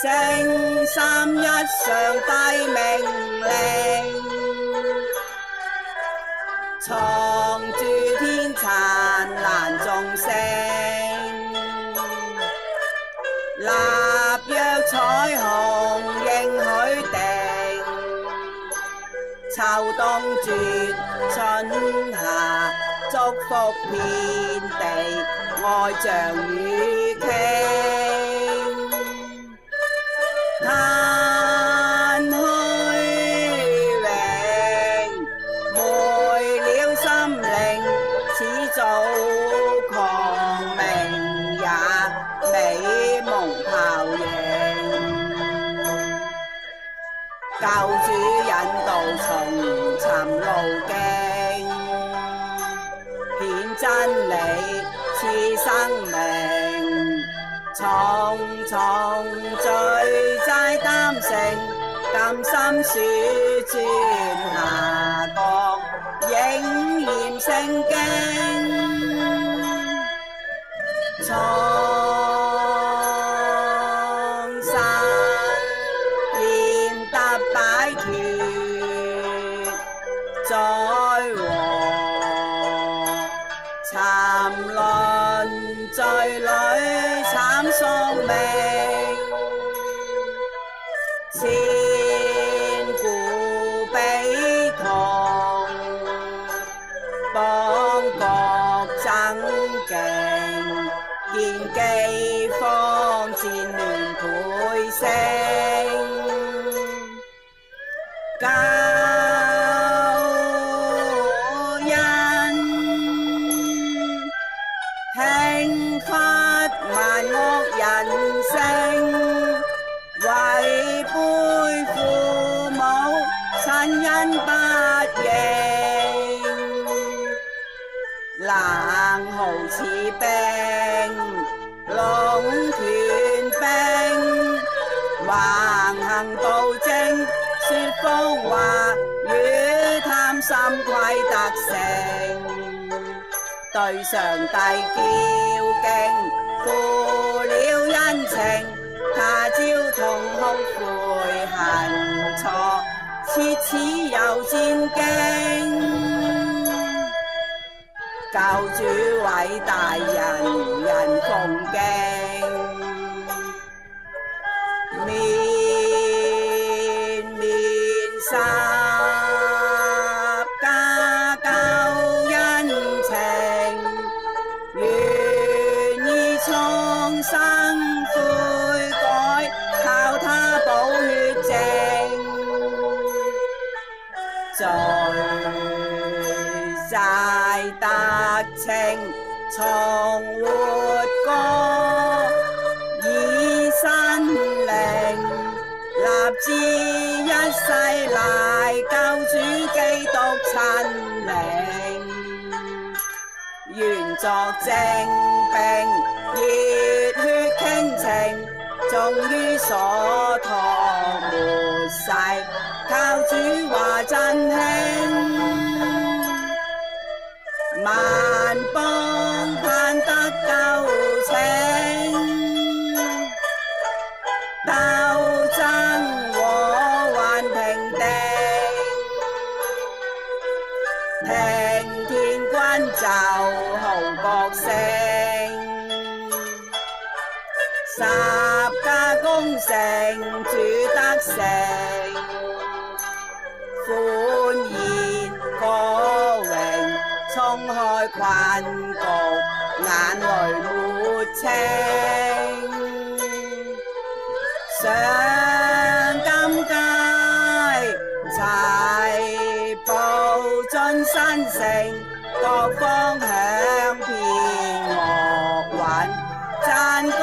聖三一上帝命令，藏住天燦爛眾星，立約彩虹應許定，秋冬絕春夏祝福遍地，愛像雨傾。嘆虛榮，昧了心靈，始早狂鳴也美夢泡影。救主引導重尋路徑，顯真理賜生命。重重罪債擔承，甘心書轉下角，應驗聖經。創新練得擺脫災禍，沉淪罪裏慘喪命，千古悲痛，邦國爭競，見饑荒戰亂倍升。救恩輕忽萬惡人性，違背父母親恩不認，冷酷似冰，攏權柄，橫行暴政，說謊話與貪心虧得勝，對上帝叫勁，負了恩情，他朝痛哭悔恨錯，切齒又戰兢。救主偉大，人人奉敬，綿綿十架救恩情，願意重生悔改，靠他寶血證，罪債得清，重活過，以身靈立志一世賴救主基督親領，願作精兵，熱血傾情，終於所託末世，靠主話振興。萬邦盼得救情，鬥爭禍患平定，聽天君奏號角聲，十架攻城主得勝，歡宴歌榮，衝開困局，眼淚沒清，上金街齊步進新城，各方響遍樂韻讚歌。